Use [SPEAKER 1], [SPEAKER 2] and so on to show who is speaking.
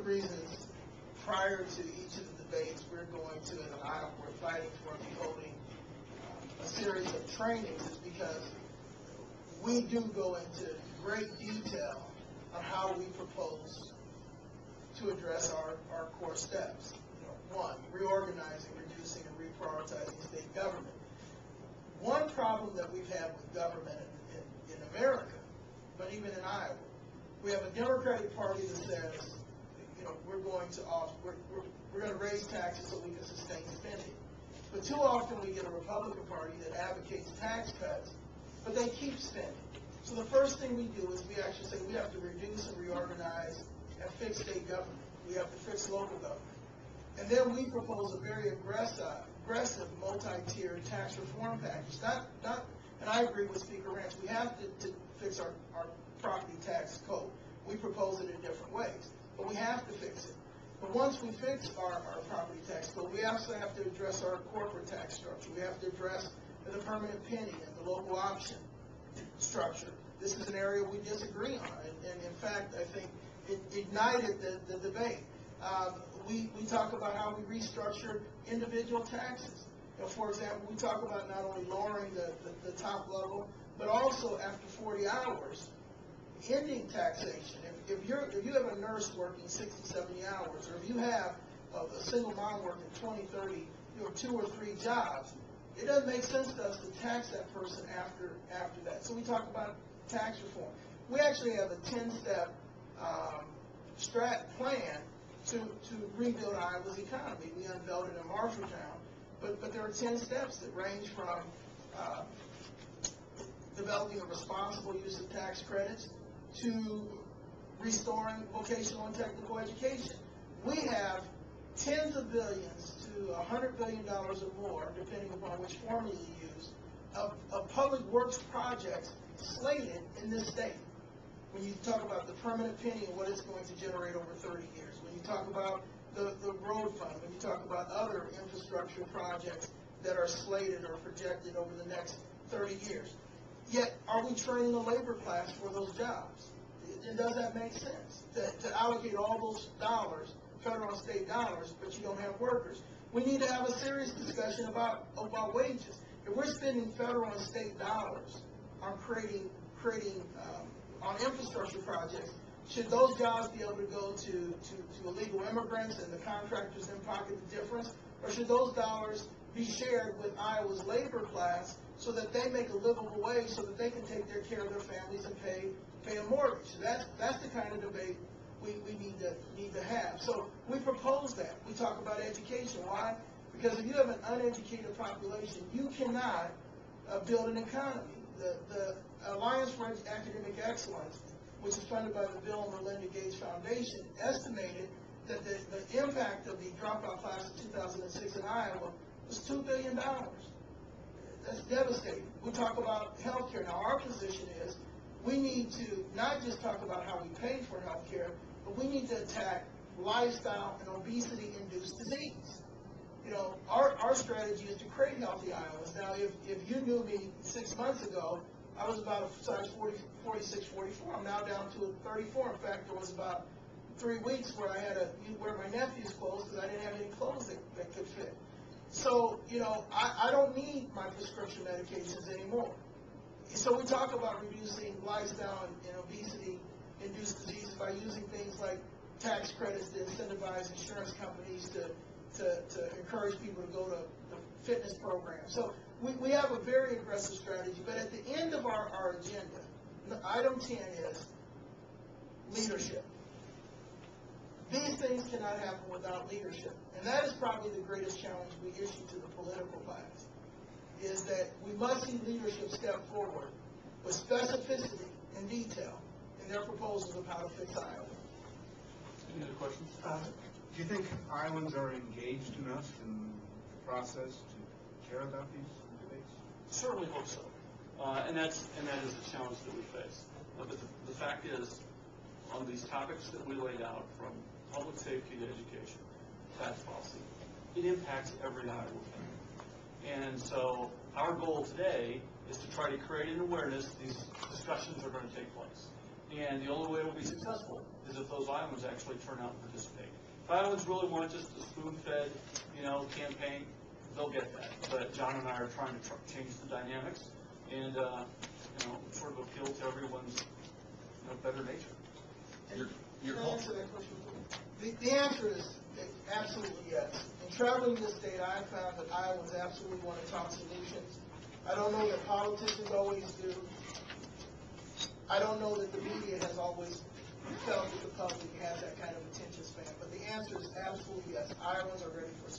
[SPEAKER 1] reasons prior to each of the debates we're going to, in Iowa, we're fighting for and holding a series of trainings is because we do go into great detail on how we propose to address our core steps. One, reorganizing, reducing, and reprioritizing state government. One problem that we've had with government in America, but even in Iowa, we have a Democratic Party that says, we're going to raise taxes so we can sustain spending. But too often we get a Republican Party that advocates tax cuts, but they keep spending. So the first thing we do is we actually say we have to reduce and reorganize and fix state government. We have to fix local government. And then we propose a very aggressive multi-tiered tax reform package. And I agree with Speaker Ranch, we have to fix our property tax code. We propose it in different ways, but we have to fix it. But once we fix our property tax code, we also have to address our corporate tax structure. We have to address the permanent penny and the local option structure. This is an area we disagree on, and in fact, I think it ignited the debate. We talk about how we restructure individual taxes. For example, we talk about not only lowering the top level, but also after 40 hours, ending taxation. If you have a nurse working 60, 70 hours, or if you have a single mom working 20, 30, 2 or 3 jobs, it doesn't make sense to us to tax that person after that. So we talk about tax reform. We actually have a 10-step strat plan to rebuild Iowa's economy. We unveiled it in Marshalltown, but there are 10 steps that range from developing a responsible use of tax credits to restoring vocational and technical education. We have tens of billions to $100 billion or more, depending upon which formula you use, of public works projects slated in this state. When you talk about the permanent penny and what it's going to generate over 30 years, when you talk about the road fund, when you talk about other infrastructure projects that are slated or projected over the next 30 years. Yet, are we training the labor class for those jobs? And does that make sense? To allocate all those dollars, federal and state dollars, but you don't have workers. We need to have a serious discussion about wages. If we're spending federal and state dollars on creating on infrastructure projects, should those jobs be able to go to illegal immigrants and the contractors then pocket the difference? Or should those dollars be shared with Iowa's labor class so that they make a livable wage so that they can take care of their families and pay a mortgage? So that's the kind of debate we need to have. So we propose that. We talk about education. Why? Because if you have an uneducated population, you cannot build an economy. The Alliance for Academic Excellence, which is funded by the Bill and Melinda Gates Foundation, estimated that the impact of the dropout class of 2006 in Iowa was $2 billion. That's devastating. We talk about health care. Now, our position is we need to not just talk about how we pay for health care, but we need to attack lifestyle and obesity-induced disease. Our strategy is to create healthy Iowans. Now, if you knew me 6 months ago, I was about a size 46, 44. I'm now down to a 34. In fact, there was about 3 weeks where I had to wear my nephew's clothes because I didn't have any clothes that could fit. So, I don't need my prescription medications anymore. So we talk about reducing lifestyle and obesity-induced diseases by using things like tax credits to incentivize insurance companies to encourage people to go to the fitness program. So we have a very aggressive strategy, but at the end of our agenda, item 10 is leadership. These things cannot happen without leadership. And that is probably the greatest challenge we issue to the political class, is that we must see leadership step forward with specificity and detail in their proposals of how to fix Iowa.
[SPEAKER 2] Any other questions?
[SPEAKER 3] Do you think Iowans are engaged enough in the process to care about these debates?
[SPEAKER 2] Certainly hope so. And that is a challenge that we face. But the fact is, on these topics that we laid out, from public safety to education, tax policy, it impacts every Iowan family. And so our goal today is to try to create an awareness these discussions are going to take place. And the only way it will be successful is if those Iowans actually turn out and participate. If Iowans really want just a spoon-fed, campaign, they'll get that. But John and I are trying to change the dynamics and, sort of appeal to everyone's, better nature.
[SPEAKER 1] Can I answer that question? The answer is absolutely yes. In traveling this state, I have found that Iowans absolutely want to talk solutions. I don't know that politicians always do. I don't know that the media has always felt that the public has that kind of attention span. But the answer is absolutely yes. Iowans are ready for